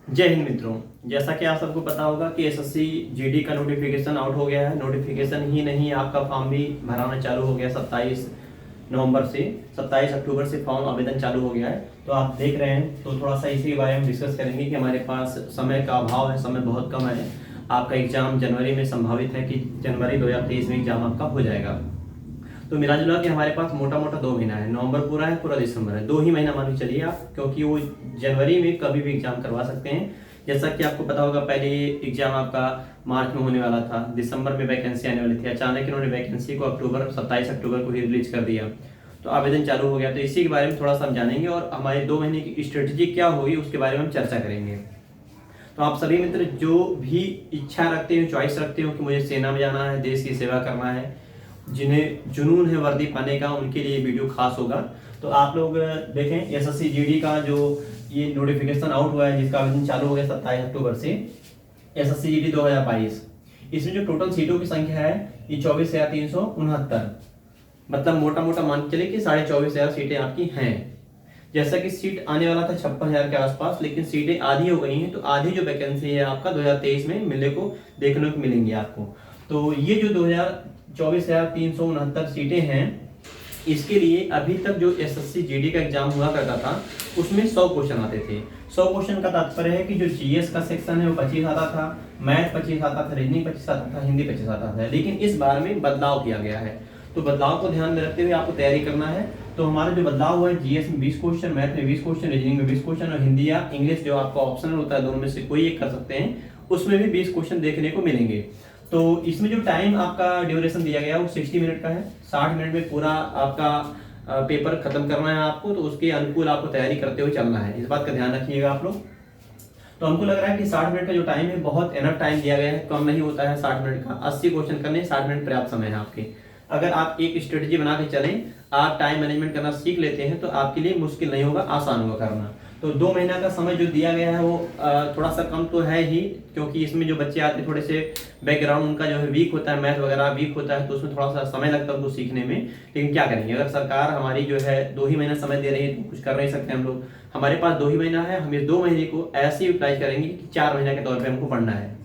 जय हिंद मित्रों। जैसा कि आप सबको पता होगा कि एसएससी जीडी का नोटिफिकेशन आउट हो गया है। नोटिफिकेशन ही नहीं, आपका फॉर्म भी भराना चालू हो गया 27 नवंबर से। 27 अक्टूबर से फॉर्म आवेदन चालू हो गया है। तो आप देख रहे हैं, तो थोड़ा सा इसी के बारे में डिस्कस करेंगे कि हमारे पास समय का अभाव है, समय बहुत कम है। आपका एग्जाम जनवरी में संभावित है कि जनवरी 2023 में एग्जाम आपका हो जाएगा। तो मिला जुला के हमारे पास मोटा मोटा 2 महीना है। नवंबर पूरा है, पूरा दिसंबर है, 2 ही महीना मान के चलिए आप, क्योंकि वो जनवरी में कभी भी एग्जाम करवा सकते हैं। जैसा कि आपको पता होगा, पहले एग्जाम आपका मार्च में होने वाला था, दिसंबर में वैकेंसी आने वाली थी। अचानक इन्होंने वैकेंसी को 27 अक्टूबर को ही रिलीज कर दिया, तो आवेदन चालू हो गया। तो इसी के बारे में थोड़ा सा हम जानेंगे और हमारे 2 महीने की स्ट्रेटजी क्या होगी उसके बारे में हम चर्चा करेंगे। तो आप सभी मित्र जो भी इच्छा रखते हो, चॉइस रखते हो कि मुझे सेना में जाना है, देश की सेवा करना है, जिन्हें जुनून है वर्दी पाने का, उनके लिए वीडियो खास होगा। तो आप लोग देखें, एसएससी जीडी का जो ये नोटिफिकेशन आउट हुआ है, जिसका आवेदन चालू हो गया 27 अक्टूबर से, एसएससी जीडी 2022। इसमें जो टोटल सीटों की संख्या है ये 24,369, मतलब मोटा मोटा मान के चले कि 24,500 सीटें आपकी हैं। जैसा कि सीट आने वाला था 56,000 के आसपास, लेकिन सीटें आधी हो गई हैं। तो आधी जो वैकेंसी है आपका 2023 में मिलने को देखने को मिलेंगी आपको। तो ये जो 24,369 सीटें हैं, इसके लिए अभी तक जो एसएससी जीडी का एग्जाम हुआ करता था उसमें 100 क्वेश्चन आते थे। 100 क्वेश्चन का तात्पर्य है कि जो जीएस का सेक्शन है वो 25 आता था, मैथ 25 आता था, रीजनिंग 25 आता था, हिंदी 25 आता था। लेकिन इस बार में बदलाव किया गया है, तो बदलाव को ध्यान में रखते हुए आपको तैयारी करना है। तो हमारा जो बदलाव हुआ है, जीएस में 20 क्वेश्चन, मैथ में 20 क्वेश्चन, रीजनिंग में 20 क्वेश्चन और हिंदी या इंग्लिश जो आपका ऑप्शनल होता है, दोनों में से कोई एक कर सकते हैं, उसमें भी 20 क्वेश्चन देखने को मिलेंगे। तो इसमें जो टाइम आपका ड्यूरेशन दिया गया है वो 60 मिनट का है। 60 मिनट में पूरा आपका पेपर खत्म करना है आपको, तो उसके अनुकूल आपको तैयारी करते हुए चलना है। इस बात का ध्यान रखिएगा आप लोग। तो हमको लग रहा है कि 60 मिनट का जो टाइम है बहुत एनफ टाइम दिया गया है, कम नहीं होता है 60 मिनट का। 80 क्वेश्चन करने 60 मिनट पर्याप्त समय है आपके। अगर आप एक स्ट्रेटजी बना के चलें, आप टाइम मैनेजमेंट करना सीख लेते हैं, तो आपके लिए मुश्किल नहीं होगा, आसान होगा करना। तो 2 महीना का समय जो दिया गया है वो थोड़ा सा कम तो है ही, क्योंकि इसमें जो बच्चे आते हैं थोड़े से बैकग्राउंड उनका जो है वीक होता है, मैथ वगैरह वीक होता है, तो उसमें थोड़ा सा समय लगता है उनको सीखने में। लेकिन क्या करेंगे, अगर सरकार हमारी जो है 2 ही महीना समय दे रही है तो कुछ कर नहीं सकते हम लोग। हमारे पास 2 ही महीना है, हम इस 2 महीने को ऐसे यूटिलाइज करेंगे कि 4 महीना के तौर पर हमको पढ़ना है।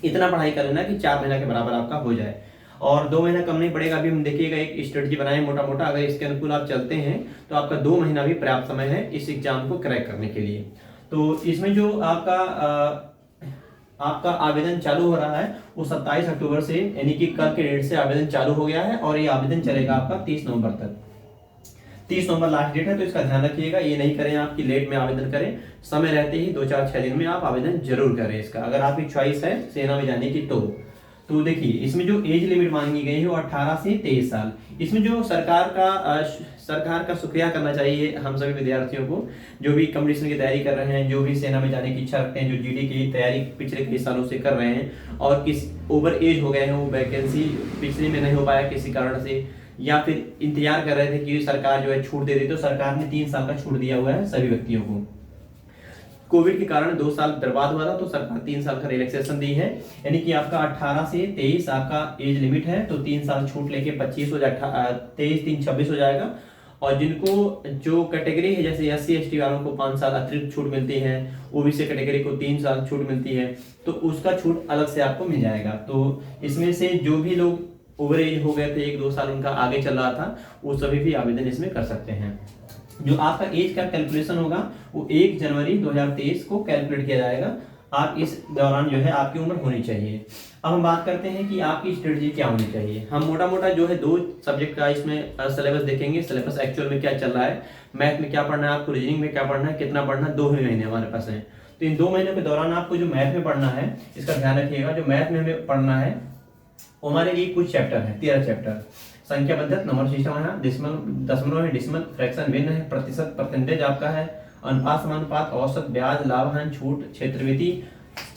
इतना पढ़ाई कर लेना कि 4 महीना के बराबर आपका हो जाए। और 2 महीना कम नहीं पड़ेगा। अभी हम देखिएगा, एक स्ट्रेटजी बनाए मोटा मोटा, अगर इसके अनुकूल आप चलते हैं तो आपका 2 महीना भी पर्याप्त समय है इस एग्जाम को क्रैक करने के लिए। तो इसमें जो आपका आवेदन चालू हो रहा है वो 27 अक्टूबर से, यानी कि कल के डेट से आवेदन चालू हो गया है और ये आवेदन चलेगा आपका 30 नवंबर तक। 30 नवंबर लास्ट डेट है, तो इसका ध्यान रखिएगा। ये नहीं करें आप कि लेट में आवेदन करें, समय रहते ही 2-4-6 दिन में आप आवेदन जरूर करें इसका, अगर आपकी चॉइस है सेना में जाने की। तो देखिए, इसमें जो एज लिमिट मांगी गई है वो 18 से 23 साल। इसमें जो सरकार का शुक्रिया करना चाहिए हम सभी विद्यार्थियों को, जो भी कंपटीशन की तैयारी कर रहे हैं, जो भी सेना में जाने की इच्छा रखते हैं, जो जीडी की तैयारी पिछले कई सालों से कर रहे हैं और किस ओवर एज हो गए हैं, वो वैकेंसी पिछले में नहीं हो पाया किसी कारण से, या फिर इंतजार कर रहे थे कि सरकार जो है छूट दे दी, तो सरकार ने 3 साल का छूट दिया हुआ है सभी व्यक्तियों को। कोविड के कारण 2 साल बर्बाद हुआ था, तो सरकार 3 साल का रिलैक्सेशन दी है, यानी कि आपका 18 से 23 आपका एज लिमिट है, तो 3 साल छूट लेके 25 हो जाएगा, 23-3-26 हो जाएगा। और जिनको जो कैटेगरी है, जैसे SC ST वालों को 5 साल अतिरिक्त छूट मिलती है, OBC कैटेगरी को 3 साल छूट मिलती है, तो उसका छूट अलग से आपको मिल जाएगा। तो इसमें से जो भी लोग ओवर एज हो गए थे, 1-2 साल उनका आगे चल रहा था, वो सभी भी आवेदन इसमें कर सकते हैं। जो आपका एज का कैलकुलेशन होगा वो 1 जनवरी 2023 को कैलकुलेट किया जाएगा। आप इस दौरान जो है आपकी उम्र होनी चाहिए। अब हम बात करते हैं कि आपकी स्ट्रेटजी क्या होनी चाहिए। हम मोटा मोटा जो है 2 सब्जेक्ट का इसमें सिलेबस देखेंगे, सिलेबस एक्चुअल में क्या चल रहा है, मैथ में क्या पढ़ना है आपको, रीजनिंग में क्या पढ़ना है, कितना पढ़ना है। 2 ही महीने हमारे पास है, तो इन 2 महीनों के दौरान आपको जो मैथ में पढ़ना है, इसका ध्यान रखिएगा। जो मैथ में हमें पढ़ना है वो हमारे लिए कुछ चैप्टर है, 13 चैप्टर। संख्या पद्धति, नंबर सिस्टम है, दशमलव है, डिसिमल, फ्रैक्शन, भिन्न है, प्रतिशत परसेंटेज आपका है, अनुपात समानुपात, औसत, ब्याज, लाभ हानि, छूट, क्षेत्रविधि,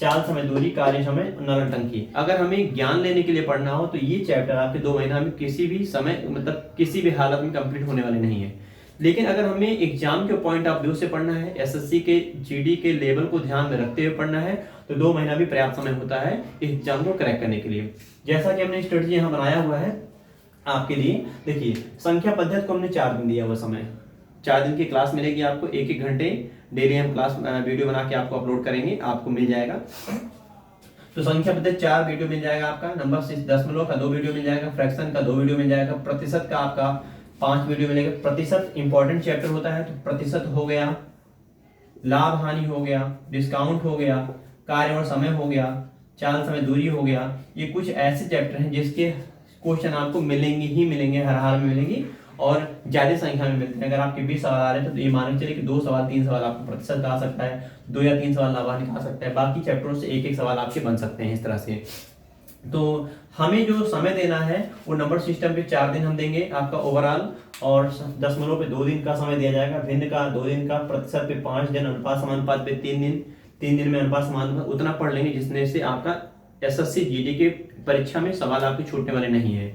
चाल समय, दूरी, कार्य समय, नौटंकी। अगर हमें ज्ञान लेने के लिए पढ़ना हो तो ये चैप्टर आपके 2 महीना में किसी भी समय, मतलब किसी भी हालत में कंप्लीट होने वाले नहीं है। लेकिन अगर हमें एग्जाम के पॉइंट ऑफ व्यू से पढ़ना है, एसएससी के जीडी के लेवल को ध्यान में रखते हुए पढ़ना है, तो 2 महीना भी पर्याप्त समय होता है इस एग्जाम को क्रैक करने के लिए। जैसा कि हमने स्ट्रेटजी यहाँ बनाया हुआ है आपके लिए, देखिए संख्या पद्धति को हमने 4 दिन दिया हुआ समय। 4 दिन की क्लास मिलेगी आपको, 1-1 घंटे डेली हम क्लास वीडियो बना के आपको अपलोड करेंगे, आपको मिल जाएगा। तो संख्या पद्धति 4 वीडियो मिल जाएगा आपका, नंबर 10 का 2 वीडियो मिल जाएगा, फ्रैक्शन का 2 वीडियो मिल जाएगा, प्रतिशत का आपका 5 वीडियो मिलेगा। प्रतिशत इंपॉर्टेंट चैप्टर होता है, तो प्रतिशत हो गया, लाभ हानि हो गया, डिस्काउंट हो गया, कार्य और समय हो गया, चाल समय दूरी हो गया। ये कुछ ऐसे चैप्टर हैं जिसके क्वेश्चन आपको मिलेंगे ही मिलेंगे, हर हाल में मिलेंगी और ज्यादा संख्या में मिलते हैं। अगर आपके 20 सवाल आ रहे हैं तो ये मान के चलिए कि 2 सवाल 3 सवाल आपको प्रतिशत का आ सकता है, 2 या 3 सवाल लाभ हानि का आ सकता है, बाकी चैप्टरों से एक एक सवाल आपके बन सकते हैं इस तरह से। तो हमें जो समय देना है वो नंबर सिस्टम पे 4 दिन हम देंगे आपका ओवरऑल, और दशमलव पे 2 दिन का समय दिया जाएगा, भिन्न का 2 दिन का, प्रतिशत पे 5 दिन, अनुपात समानुपात पे 3 दिन, 3 दिन में अनुपात समानुपात उतना पढ़ लेंगे जिसने से आपका एसएससी जीडी के परीक्षा में सवाल आपके छूटने वाले नहीं है।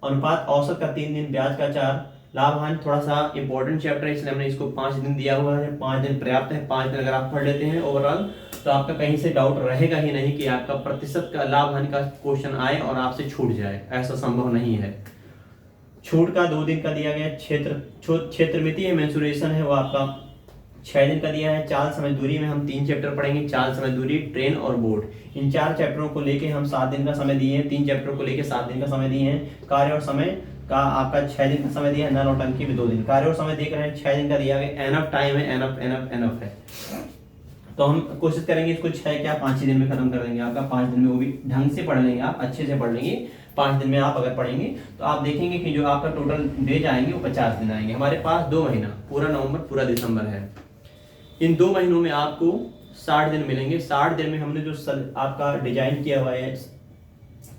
अनुपात औसत का 3 दिन, ब्याज का 4, लाभ हानि थोड़ा सा इंपॉर्टेंट चैप्टर है इसलिए हमने इसको 5 दिन दिया हुआ है, 5 दिन पर्याप्त है। 5 दिन अगर आप पढ़ लेते हैं ओवरऑल तो आपका कहीं से डाउट रहेगा ही नहीं कि आपका प्रतिशत का लाभ हानि का क्वेश्चन आए और आपसे छूट जाए, ऐसा संभव नहीं है। छूट का 2 दिन का दिया गया, क्षेत्रमिति है, मेंसुरेशन है वो आपका 6 दिन का दिया है। चाल समय दूरी में हम 3 चैप्टर पढ़ेंगे, चाल समय दूरी, ट्रेन और बोर्ड। इन 4 चैप्टरों को लेके हम 7 दिन का समय दिए हैं, 3 चैप्टर को लेके 7 दिन का समय दिए हैं। कार्य और समय का आपका 6 दिन का समय दिया है, नल और टंकी में 2 दिन। कार्य और समय देख रहे हैं 6 दिन का दिया गया, एनफ टाइम है, एनफ है। तो हम कोशिश करेंगे इसको 6 क्या 5 ही दिन में खत्म कर देंगे आपका। 5 दिन में वो भी ढंग से पढ़ लेंगे, आप अच्छे से पढ़ लेंगे। 5 दिन में आप अगर पढ़ेंगे तो आप देखेंगे कि जो आपका टोटल डेज आएंगे वो 50 दिन आएंगे। हमारे पास 2 महीना, पूरा नवंबर पूरा दिसंबर है। इन 2 महीनों में आपको 60 दिन मिलेंगे। 60 दिन में हमने जो आपका डिजाइन किया हुआ है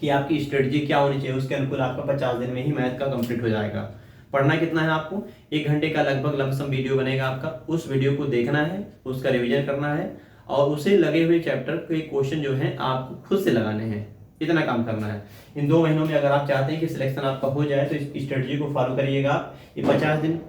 कि आपकी स्ट्रेटजी क्या होनी चाहिए, उसके अनुकूल आपका 50 दिन में ही मैथ का कंप्लीट हो जाएगा। पढ़ना कितना है आपको, 1 घंटे का लगभग लमसम वीडियो बनेगा आपका। उस वीडियो को देखना है, उसका रिवीजन करना है और उसे लगे हुए चैप्टर के क्वेश्चन जो है आपको खुद से लगाने हैं, इतना काम करना है। इन 2 महीनों में अगर आप चाहते हैं कि सिलेक्शन आपका हो जाए तो इस स्ट्रेटजी को फॉलो करिएगा। ये 50 दिन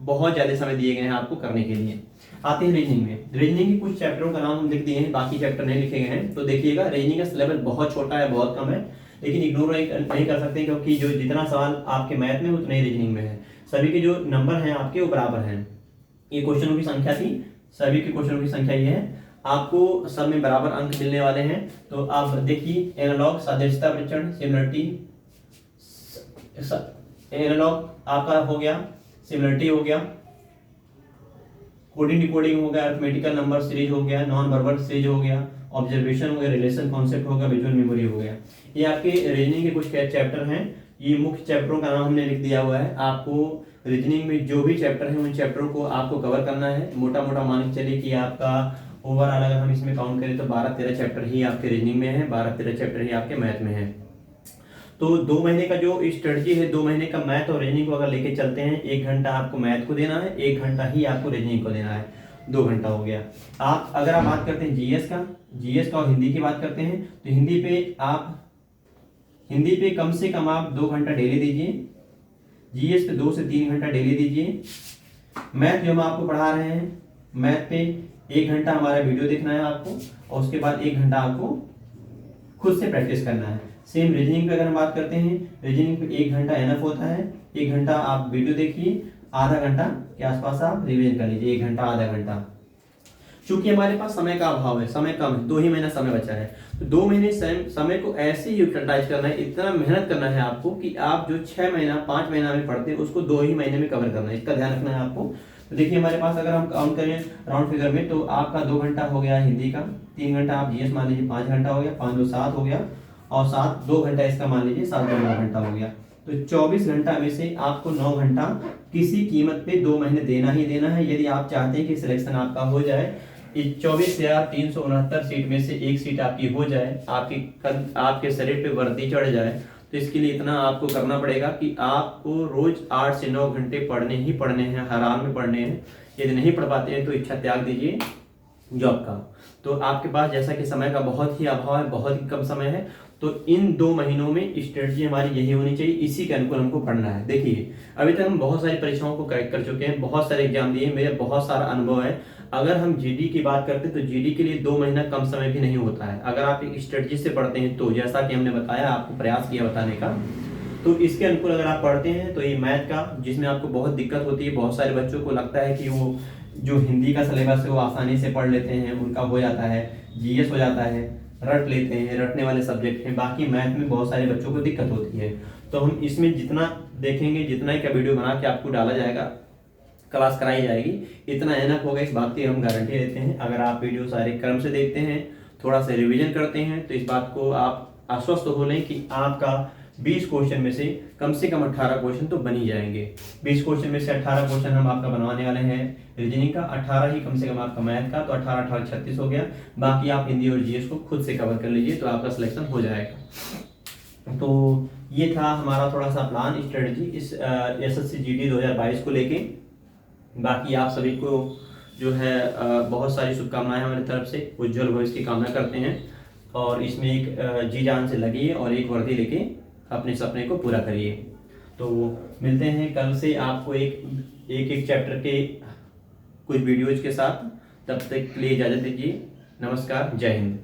बहुत ज्यादा समय दिए गए हैं आपको करने के लिए। आते हैं रीजनिंग में। रीजनिंग के कुछ चैप्टरों का नाम हम लिख दिए हैं, बाकी चैप्टर नहीं लिखे गए हैं। तो देखिएगा रीजनिंग का सिलेबस बहुत छोटा है, बहुत कम है, लेकिन इग्नोर नहीं कर सकते क्योंकि जो जितना सवाल आपके मैथ में उतने ही रीजनिंग में है। सभी के जो नंबर हैं आपके वो बराबर हैं। ये क्वेश्चनों की संख्या थी, सभी के क्वेश्चनों की संख्या ये है, आपको सब में बराबर अंक मिलने वाले हैं। तो आप देखिए एनालॉग, सादृश्यता परीक्षण, सिमिलरिटी, एनालॉग आपका हो गया, सिमिलरिटी हो गया, कोडिंग डिकोडिंग हो गया, अरिथमेटिकल नंबर सीरीज हो गया, नॉन वर्बल सीरीज हो गया, ऑब्जर्वेशन हो गया, रिलेशन कॉन्सेप्ट हो गया, विजुअल मेमोरी हो गया। ये आपके रीजनिंग के कुछ चैप्टर हैं। ये मुख्य चैप्टरों का नाम हमने लिख दिया हुआ है। आपको रीजनिंग में जो भी चैप्टर है उन चैप्टरों को आपको कवर करना है। मोटा मोटा मान के चलिए कि आपका ओवरऑल अगर हम इसमें काउंट करें तो 12-13 चैप्टर ही आपके रीजनिंग में है, 12-13 चैप्टर ही आपके मैथ में है। तो 2 महीने का जो स्ट्रेटजी है, 2 महीने का मैथ और रीजनिंग को अगर लेके चलते हैं, 1 घंटा आपको मैथ को देना है, 1 घंटा ही आपको रीजनिंग को देना है, 2 घंटा हो गया। आप अगर आप बात करते हैं जीएस का और हिंदी की बात करते हैं तो हिंदी पे कम से कम आप 2 घंटा डेली दीजिए, जीएस पे 2 से 3 घंटा डेली दीजिए। मैथ जो हम आपको पढ़ा रहे हैं, मैथ पे 1 घंटा हमारा वीडियो देखना है आपको और उसके बाद 1 घंटा आपको खुद से प्रैक्टिस करना है। सेम रीजनिंग पे अगर हम बात करते हैं, रीजनिंग पे 1 घंटा एनफ होता है, 1 घंटा आप वीडियो देखिए, आधा घंटा के आसपास आप रिवीजन कर लीजिए, 1 घंटा आधा घंटा। चूंकि हमारे पास समय का अभाव है, समय कम है, 2 ही महीना समय बचा है, तो 2 महीने समय को ऐसे यूटिलाइज करना है, इतना मेहनत करना है आपको कि आप जो 6 महीना 5 महीना में पढ़ते हैं उसको 2 ही महीने में कवर करना है, इसका ध्यान रखना है आपको। तो देखिए हमारे पास अगर हम काउंट करें राउंड फिगर में तो आपका 2 घंटा हो गया हिंदी का, 3 घंटा आप जीएस मान लीजिए, 5 घंटा हो गया, 5 2 7 हो गया और 2 घंटा इसका मान लीजिए, 7 2 9 घंटा हो गया। तो 24 घंटा में से आपको 9 घंटा किसी कीमत पे 2 महीने देना ही देना है यदि आप चाहते हैं कि सिलेक्शन आपका हो जाए। इस 24,369 सीट में से एक सीट आपकी हो जाए, आपके शरीर पे वर्दी चढ़ जाए, तो इसके लिए इतना आपको करना पड़ेगा कि आपको रोज 8 से 9 घंटे पढ़ने ही पढ़ने हैं, हर हाल में पढ़ने हैं। यदि नहीं पढ़ पाते हैं तो इच्छा त्याग दीजिए जॉब का। तो आपके पास जैसा कि समय का बहुत ही अभाव है, बहुत ही कम समय है, तो इन 2 महीनों में स्ट्रेटजी हमारी यही होनी चाहिए, इसी के अनुकूल हमको पढ़ना है। देखिए अभी तक हम बहुत सारी परीक्षाओं को क्रैक कर चुके हैं, बहुत सारे एग्जाम दिए, मेरा बहुत सारा अनुभव है। अगर हम जीडी की बात करते हैं तो जीडी के लिए 2 महीना कम समय भी नहीं होता है। अगर आप एक स्ट्रेटजी से पढ़ते हैं तो जैसा कि हमने बताया, आपको प्रयास किया बताने का, तो इसके अनुकूल अगर आप पढ़ते हैं तो ये मैथ का जिसमें आपको बहुत दिक्कत होती है, बहुत सारे बच्चों को लगता है कि वो जो हिंदी का सिलेबस है वो आसानी से पढ़ लेते हैं, उनका हो जाता है, जीएस हो जाता है, रट लेते हैं, रटने वाले सब्जेक्ट हैं। बाकी मैथ में बहुत सारे बच्चों को दिक्कत होती है। तो हम इसमें जितना देखेंगे, जितना ही का वीडियो बना के आपको डाला जाएगा, क्लास कराई जाएगी, इतना एनफ होगा, इस बात की हम गारंटी देते हैं। अगर आप वीडियो सारे क्रम से देखते हैं, थोड़ा सा रिवीजन करते हैं, तो इस बात को आप आश्वस्त हो लें कि आपका 20 क्वेश्चन में से कम 18 क्वेश्चन तो बन ही जाएंगे। 20 क्वेश्चन में से 18 क्वेश्चन हम आपका बनवाने वाले हैं रीजनिंग का, 18 ही कम से कम आपका मैथ का, तो 18 18 36 हो गया। बाकी आप हिंदी और जीएस को खुद से कवर कर लीजिए, तो आपका सिलेक्शन हो जाएगा। तो ये था हमारा थोड़ा सा प्लान, स्ट्रेटजी इस एसएससी जीडी 2022 को लेके। बाकी आप सभी को जो है बहुत सारी शुभकामनाएं हमारी तरफ से, उज्जवल भविष्य की कामना करते हैं। और इसमें एक जी जान से लगिए और एक वर्दी लेके अपने सपने को पूरा करिए। तो मिलते हैं कल से आपको एक चैप्टर के कुछ वीडियोज के साथ। तब तक के लिए इजाज़त दीजिए। नमस्कार, जय हिंद।